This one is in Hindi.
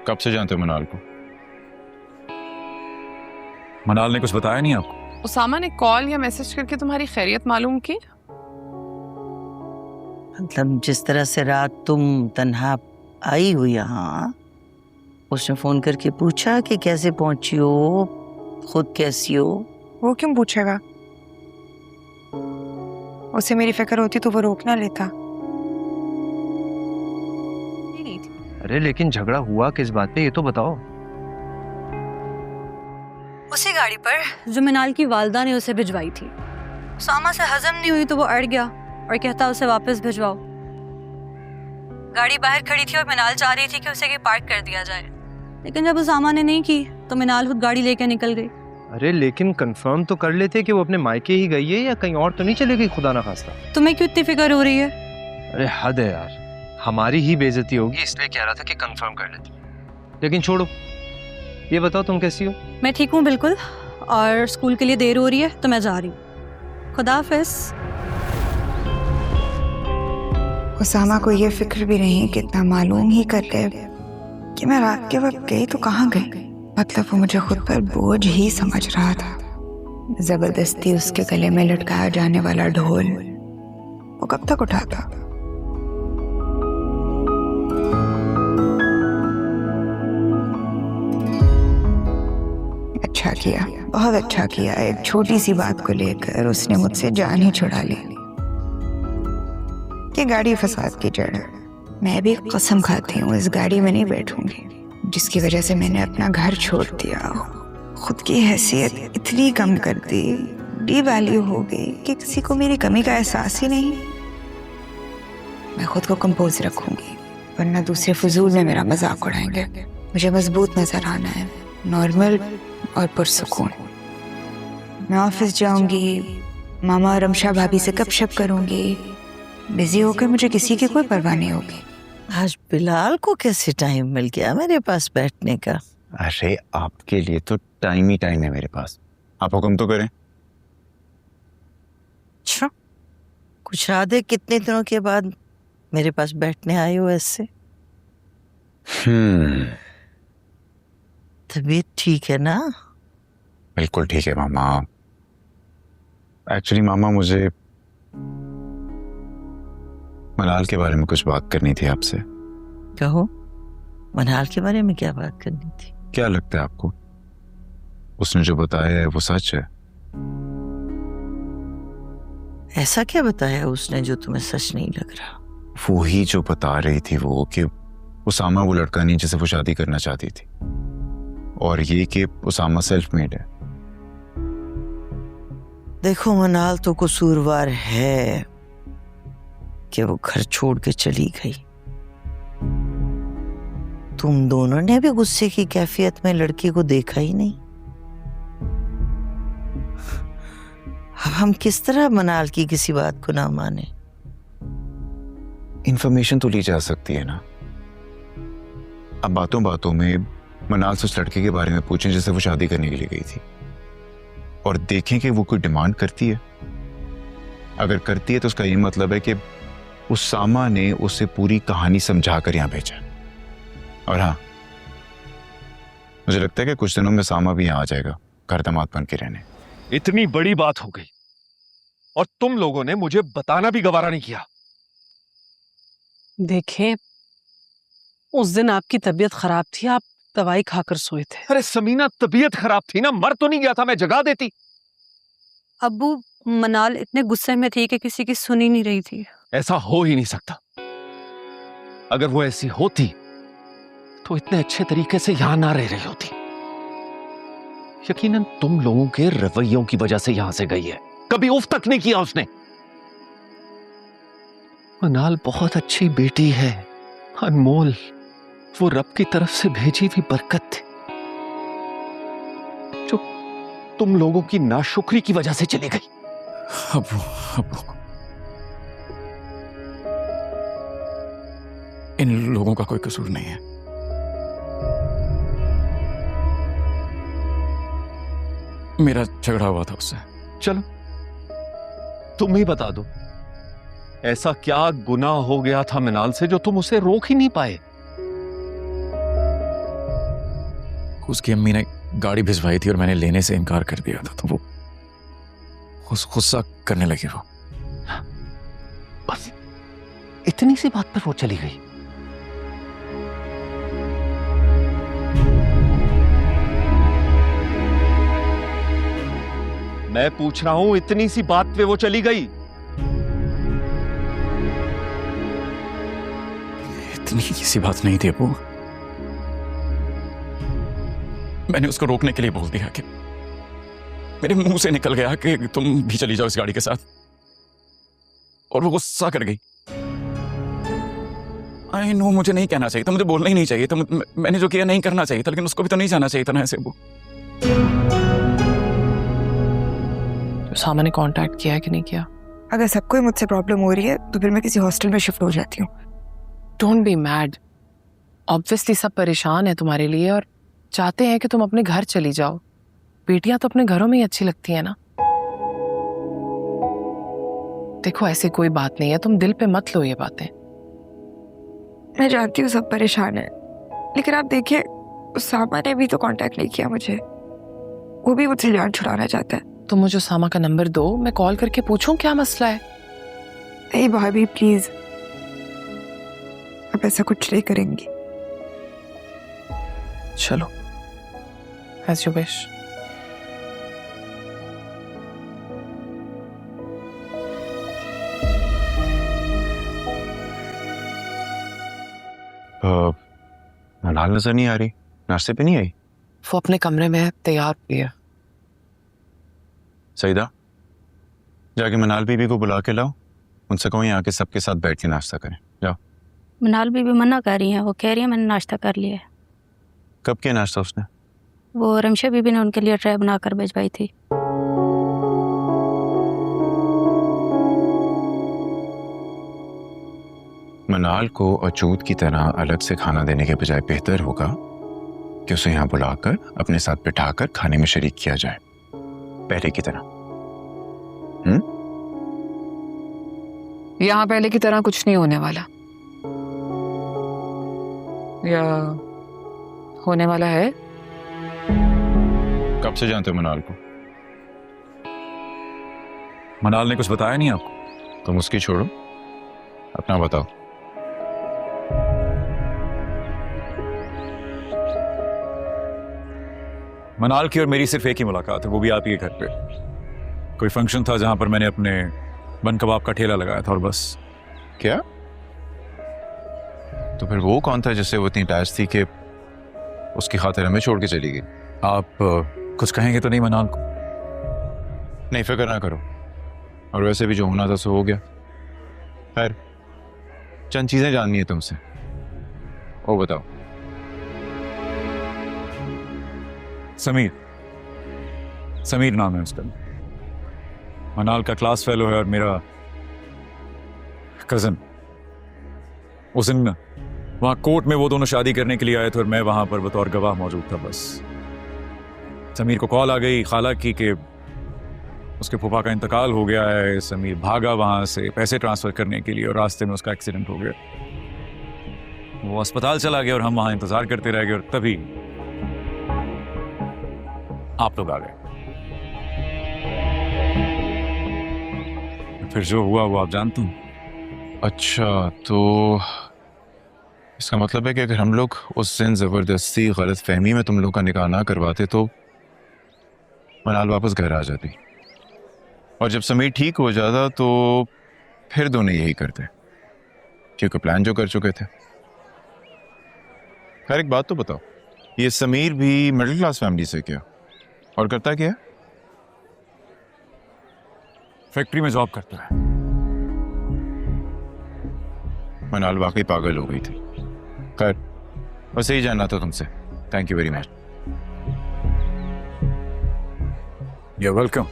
कब से जानते हो मनाल को? मनाल ने कुछ बताया नहीं आपको? उसामा ने कॉल या मैसेज करके तुम्हारी खैरियत मालूम की? मतलब जिस तरह से रात तुम तन्हा आई हो यहाँ, उसने फोन करके पूछा कि कैसे पहुंची हो, खुद कैसी हो? वो क्यों पूछेगा? उसे मेरी फिक्र होती तो वो रोक ना लेता। अरे लेकिन झगड़ा हुआ किस बात पे, ये तो बताओ। उसी गाड़ी पर जो मिनाल की वालदा ने उसे भिजवाई थी। उसामा से हजम नहीं हुई तो वो अड़ गया और कहता उसे वापस भिजवाओ। गाड़ी बाहर खड़ी थी और मिनाल चाह रही थी कि उसे के पार्क कर दिया जाए, लेकिन जब उसामा ने नहीं की तो मिनाल खुद गाड़ी लेकर निकल गई। अरे लेकिन कंफर्म तो कर लेते कि वो अपने मायके ही गई है या कहीं और तो नहीं चली गई, खुदा ना खास्ता। तुम्हें क्यों इतनी फिक्र हो रही है? अरे हद है यार, हमारी ही बेइज्जती होगी इसलिए कह रहा था कि कंफर्म कर लेते। लेकिन छोड़ो, ये बताओ तुम कैसी हो? मैं ठीक हूँ बिल्कुल, और स्कूल के लिए देर हो रही है तो मैं जा रही हूँ। खुदा हाफिज। उसामा को ये फिक्र भी नहीं कि इतना मालूम ही कर गए कि मैं रात के वक्त गई तो कहाँ गई। मतलब वो मुझे खुद पर बोझ ही समझ रहा था। जबरदस्ती उसके गले में लटकाया जाने वाला ढोल वो कब तक उठाता? अच्छा किया, बहुत अच्छा किया। एक छोटी सी बात को लेकर उसने मुझसे जान ही छुड़ा ली। ये गाड़ी फसाद की जड़ है। मैं भी कसम खाती हूँ इस गाड़ी में नहीं बैठूंगी जिसकी वजह से मैंने अपना घर छोड़ दिया, खुद की हैसियत इतनी कम कर दी, डीवैल्यू हो गई कि किसी को मेरी कमी का एहसास ही नहीं। मैं खुद को कंपोज रखूंगी वरना दूसरे फजूल में मेरा मजाक उड़ाएंगे। मुझे मजबूत नजर आना है, नॉर्मल और पुरसुकून। मैं ऑफिस जाऊंगी, मामा और रमशा भाभी से गपशप करूंगी। बिजी होकर मुझे किसी की कोई परवाह नहीं होगी। आज बिलाल को कैसे टाइम मिल गया मेरे पास बैठने का? अरे आपके लिए तो टाइम ही टाइम है मेरे पास, आप हुक्म तो करें। अच्छा, कुछ याद है कितने दिनों के बाद मेरे पास बैठने आए हो ऐसे? तबीयत ठीक है ना? बिल्कुल ठीक है मामा। एक्चुअली मामा मुझे मनाल के बारे में कुछ बात करनी थी आपसे। कहो, मनाल के बारे में क्या बात करनी थी? क्या लगता है आपको, उसने जो बताया है वो सच है? ऐसा क्या बताया उसने जो तुम्हें सच नहीं लग रहा? वो ही जो बता रही थी वो कि उसामा वो लड़का नहीं जिसे वो शादी करना चाहती थी, और ये कि उसामा सेल्फ मेड है। देखो मनाल तो कसूरवार है कि वो घर छोड़ के चली गई। तुम दोनों ने भी गुस्से की कैफियत में लड़की को देखा ही नहीं। अब हम किस तरह मनाल की किसी बात को ना माने? इंफॉर्मेशन तो ली जा सकती है ना। अब बातों बातों में मनाल से उस लड़के के बारे में पूछें जिसे वो शादी करने के लिए गई थी, और देखें कि वो कोई डिमांड करती है। अगर करती है तो उसका ये मतलब है कि उसामा ने उसे पूरी कहानी समझा कर यहां भेजा। और हाँ, मुझे लगता है कि कुछ दिनों में सामा भी यहां आ जाएगा घर दामाद बन के रहने। इतनी बड़ी बात हो गई और तुम लोगों ने मुझे बताना भी गवारा नहीं किया। देखें, उस दिन आपकी तबीयत खराब थी, आप दवाई खाकर सोए थे। अरे समीना, तबीयत खराब थी ना, मर तो नहीं गया था, मैं जगा देती। अब्बू, मनाल इतने गुस्से में थी कि किसी की सुन ही नहीं रही थी। ऐसा हो ही नहीं सकता। अगर वो ऐसी होती तो इतने अच्छे तरीके से यहां ना रह रही होती। यकीनन तुम लोगों के रवैयों की वजह से यहां से गई है, कभी उफ तक नहीं किया उसने। मनाल बहुत अच्छी बेटी है, अनमोल, वो रब की तरफ से भेजी हुई बरकत थी जो तुम लोगों की नाशुक्री की वजह से चली गई। अब्बू, इन लोगों का कोई कसूर नहीं है। मेरा झगड़ा हुआ था उससे। चलो तुम ही बता दो, ऐसा क्या गुनाह हो गया था मिनाल से जो तुम उसे रोक ही नहीं पाए? उसकी अम्मी ने गाड़ी भिजवाई थी और मैंने लेने से इनकार कर दिया था, तो वो गुस्सा करने लगी वो। बस इतनी सी बात पर वो चली गई। मैं पूछ रहा हूं, इतनी सी बात पे वो चली गई? इतनी सी बात नहीं थी अबू। मैंने उसको रोकने के लिए बोल दिया कि मेरे मुंह से निकल गया कि तुम भी चली जाओ इस गाड़ी के साथ, और वो गुस्सा कर गई। आई नो मुझे नहीं कहना चाहिए था, मुझे बोलना ही नहीं चाहिए था, मैंने जो किया नहीं करना चाहिए था, लेकिन उसको भी तो नहीं जाना चाहिए था ना ऐसे। वो सामा ने कांटेक्ट किया है कि नहीं किया? अगर सबको ही मुझसे प्रॉब्लम हो रही है तो फिर मैं किसी हॉस्टल में शिफ्ट हो जाती हूँ। Don't be mad. ऑब्वियसली सब परेशान है तुम्हारे लिए और चाहते हैं कि तुम अपने घर चली जाओ। बेटियां तो अपने घरों में ही अच्छी लगती है ना। देखो ऐसी कोई बात नहीं है, तुम दिल पे मत लो ये बातें। मैं जानती हूँ सब परेशान है, लेकिन आप देखिए सामा ने भी तो कांटेक्ट नहीं किया मुझे। वो भी मुझसे जान छुड़ाना चाहता है। तुम मुझे सामा का नंबर दो, मैं कॉल करके पूछूं क्या मसला है। नहीं भाभी प्लीज, आप ऐसा कुछ नहीं करेंगी। चलो एज यू विश। मनाल नजर नहीं आ रही, नाश्ते पे नहीं आई? वो अपने कमरे में तैयार हुई है। सईदा, जाके मनाल बीबी को बुला के लाओ, उनसे कहो यहाँ के सबके साथ बैठ के नाश्ता करें। जाओ। मनाल बीबी मना कर रही हैं, वो कह रही है मैंने नाश्ता कर लिया है। कब किया नाश्ता उसने? वो रमशा बीबी ने उनके लिए ट्रे बनाकर भिजवाई थी। मनाल को अचूत की तरह अलग से खाना देने के बजाय बेहतर होगा कि उसे यहाँ बुलाकर अपने साथ बिठाकर खाने में शरीक किया जाए, पहले की तरह। यहाँ पहले की तरह कुछ नहीं होने वाला, या होने वाला है? कब से जानते हो मनाल को? मनाल ने कुछ बताया नहीं आपको? तुम उसकी छोड़ो, अपना बताओ। मनाल की और मेरी सिर्फ एक ही मुलाकात है, वो भी आप ही के घर पे। कोई फंक्शन था जहां पर मैंने अपने बन कबाब का ठेला लगाया था और बस। क्या? तो फिर वो कौन था जिससे वो इतनी अटैच थी कि उसकी खातिर हमें छोड़ के चली गई? आप कुछ कहेंगे तो नहीं मनाल को? नहीं, फिक्र ना करो, और वैसे भी जो होना था सो हो गया। खैर, चंद चीजें जाननी है तुमसे, वो बताओ। समीर नाम है उसका। मनाल का क्लास फेलो है और मेरा कजन। उस दिन वहां कोर्ट में वो दोनों शादी करने के लिए आए थे और मैं वहां पर बतौर गवाह मौजूद था। बस समीर को कॉल आ गई खाला की कि उसके फूफा का इंतकाल हो गया है। समीर भागा वहां से पैसे ट्रांसफर करने के लिए और रास्ते में उसका एक्सीडेंट हो गया। वो अस्पताल चला गया और हम वहां इंतजार करते रह गए और तभी आप लोग आ गए। फिर जो हुआ वो आप जानते हैं। अच्छा, तो इसका मतलब है कि अगर हम लोग उस दिन जबरदस्ती गलत फहमी में तुम लोग का निकाह ना करवाते तो मनाल वापस घर आ जाती, और जब समीर ठीक हो जाता तो फिर दोनों यही करते, क्योंकि प्लान जो कर चुके थे। खैर, एक बात तो बताओ, ये समीर भी मिडिल क्लास फैमिली से क्या, और करता क्या है? फैक्ट्री में जॉब करता है। मनाल वाकई पागल हो गई थी। खैर, बस यही जानना था तुमसे। Thank you very much. You're welcome.